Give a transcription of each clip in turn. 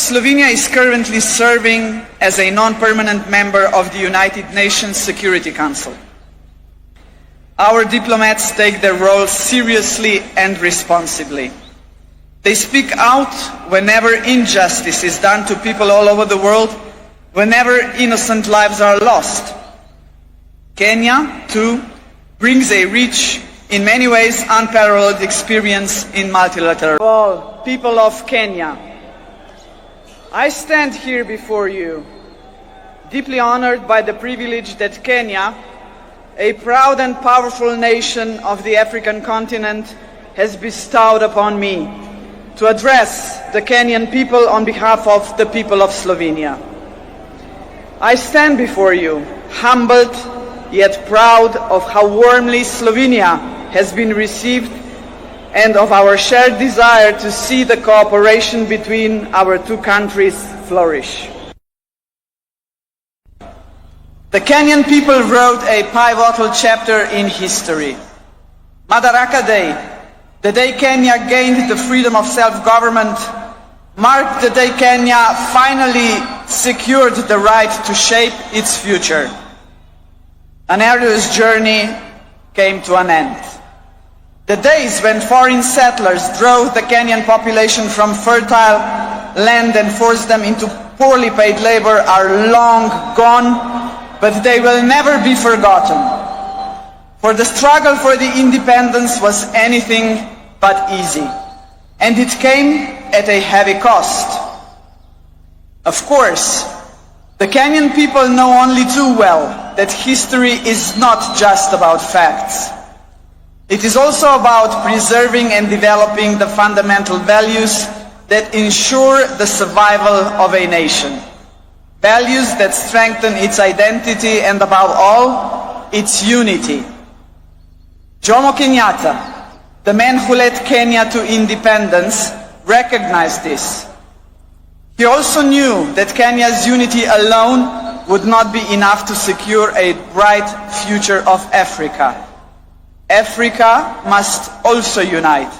Slovenia is currently serving as a non-permanent member of the United Nations Security Council. Our diplomats take their role seriously and responsibly. They speak out whenever injustice is done to people all over the world, whenever innocent lives are lost. Kenya, too, brings a rich, in many ways unparalleled experience in multilateral. All people of Kenya, I stand here before you, deeply honored by the privilege that Kenya, a proud and powerful nation of the African continent, has bestowed upon me to address the Kenyan people on behalf of the people of Slovenia. I stand before you, humbled yet proud of how warmly Slovenia has been received and of our shared desire to see the cooperation between our two countries flourish. The Kenyan people wrote a pivotal chapter in history. Madaraka Day, the day Kenya gained the freedom of self-government, marked the day Kenya finally secured the right to shape its future. An arduous journey came to an end. The days when foreign settlers drove the Kenyan population from fertile land and forced them into poorly paid labor are long gone, but they will never be forgotten. For the struggle for the independence was anything but easy, and it came at a heavy cost. Of course, the Kenyan people know only too well that history is not just about facts. It is also about preserving and developing the fundamental values that ensure the survival of a nation. Values that strengthen its identity and, above all, its unity. Jomo Kenyatta, the man who led Kenya to independence, recognized this. He also knew that Kenya's unity alone would not be enough to secure a bright future of Africa. Africa must also unite.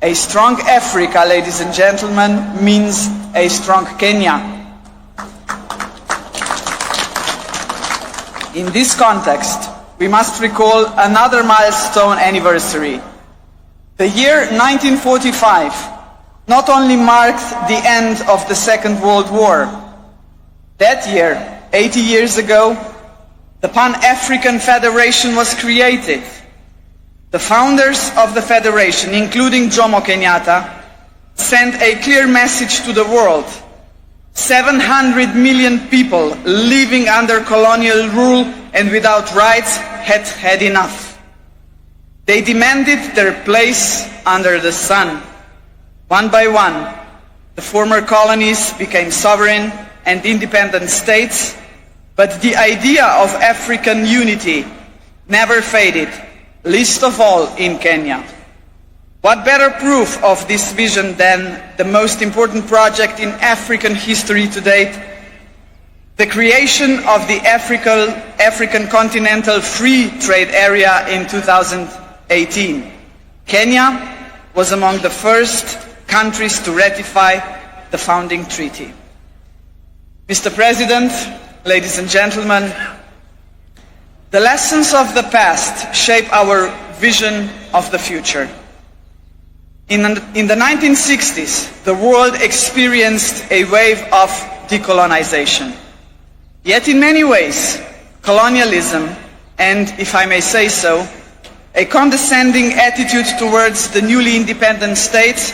A strong Africa, ladies and gentlemen, means a strong Kenya. In this context, we must recall another milestone anniversary. The year 1945 not only marked the end of the Second World War. That year, 80 years ago, the Pan-African Federation was created. The founders of the Federation, including Jomo Kenyatta, sent a clear message to the world. 700 million people living under colonial rule and without rights had had enough. They demanded their place under the sun. One by one, the former colonies became sovereign and independent states, but the idea of African unity never faded, least of all in Kenya. What better proof of this vision than the most important project in African history to date, the creation of the African Continental Free Trade Area in 2018. Kenya was among the first countries to ratify the founding treaty. Mr. President, ladies and gentlemen, the lessons of the past shape our vision of the future. In the 1960s, the world experienced a wave of decolonization. Yet in many ways, colonialism, and if I may say so, a condescending attitude towards the newly independent states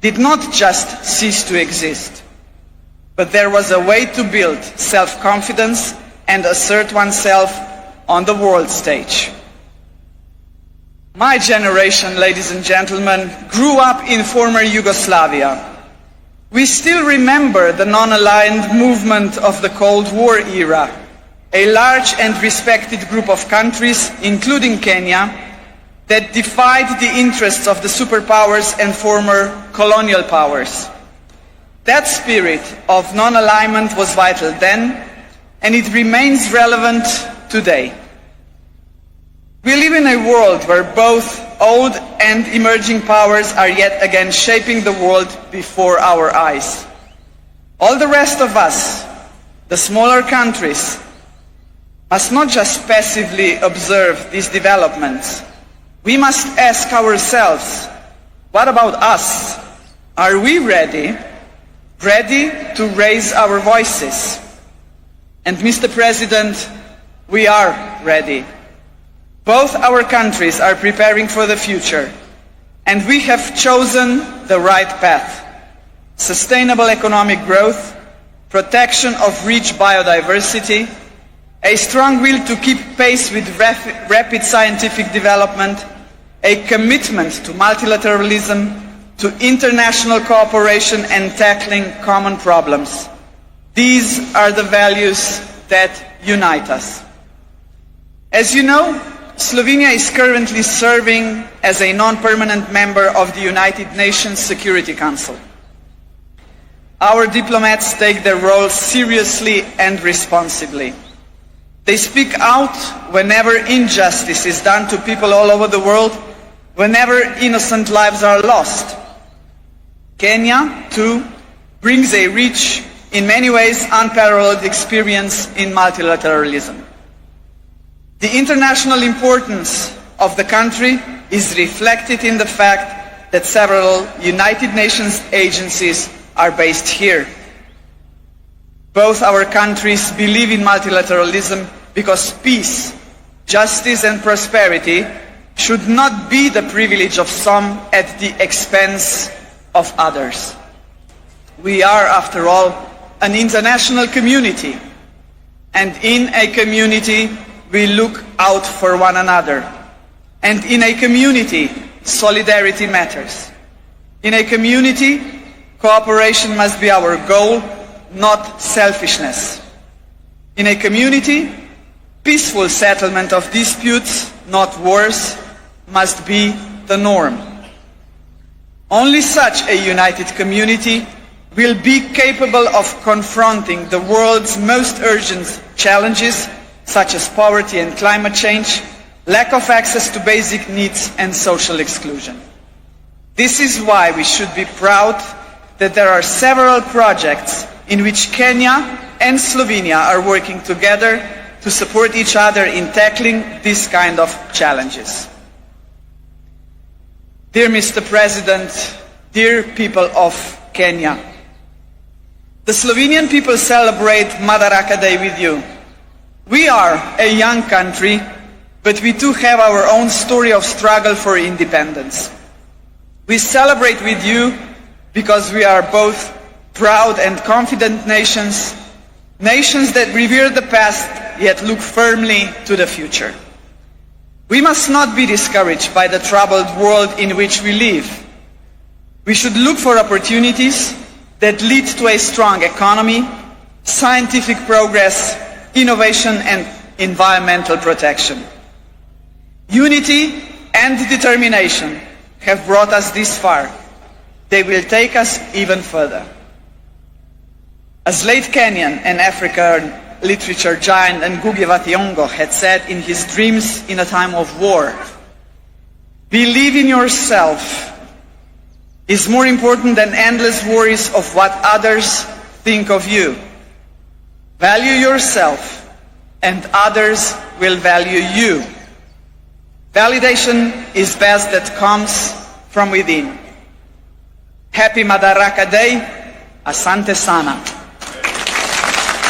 did not just cease to exist, but there was a way to build self-confidence and assert oneself on the world stage. My generation, ladies and gentlemen, grew up in former Yugoslavia. We still remember the non-aligned movement of the Cold War era, a large and respected group of countries, including Kenya, that defied the interests of the superpowers and former colonial powers. That spirit of non-alignment was vital then, and it remains relevant today. We live in a world where both old and emerging powers are yet again shaping the world before our eyes. All the rest of us, the smaller countries, must not just passively observe these developments. We must ask ourselves, what about us? Are we ready to raise our voices? And Mr. President, we are ready. Both our countries are preparing for the future, and we have chosen the right path. Sustainable economic growth, protection of rich biodiversity, a strong will to keep pace with rapid scientific development, a commitment to multilateralism, to international cooperation and tackling common problems. These are the values that unite us. As you know, Slovenia is currently serving as a non-permanent member of the United Nations Security Council. Our diplomats take their role seriously and responsibly. They speak out whenever injustice is done to people all over the world, whenever innocent lives are lost. Kenya, too, brings a rich, in many ways unparalleled experience in multilateralism. The international importance of the country is reflected in the fact that several United Nations agencies are based here. Both our countries believe in multilateralism because peace, justice and prosperity should not be the privilege of some at the expense of others. We are, after all, an international community, and in a community we look out for one another. And in a community, solidarity matters. In a community, cooperation must be our goal, not selfishness. In a community, peaceful settlement of disputes, not wars, must be the norm. Only such a united community will be capable of confronting the world's most urgent challenges, such as poverty and climate change, lack of access to basic needs and social exclusion. This is why we should be proud that there are several projects in which Kenya and Slovenia are working together to support each other in tackling this kind of challenges. Dear Mr. President, dear people of Kenya, the Slovenian people celebrate Madaraka Day with you. We are a young country, but we too have our own story of struggle for independence. We celebrate with you because we are both proud and confident nations, nations that revere the past yet look firmly to the future. We must not be discouraged by the troubled world in which we live. We should look for opportunities that lead to a strong economy, scientific progress, innovation and environmental protection. Unity and determination have brought us this far. They will take us even further. As late Kenyan and African literature giant Ngugi wa Thiong'o had said in his Dreams in a Time of War, believe in yourself is more important than endless worries of what others think of you. Value yourself and others will value you. Validation is best that comes from within. Happy Madaraka Day. Asante sana.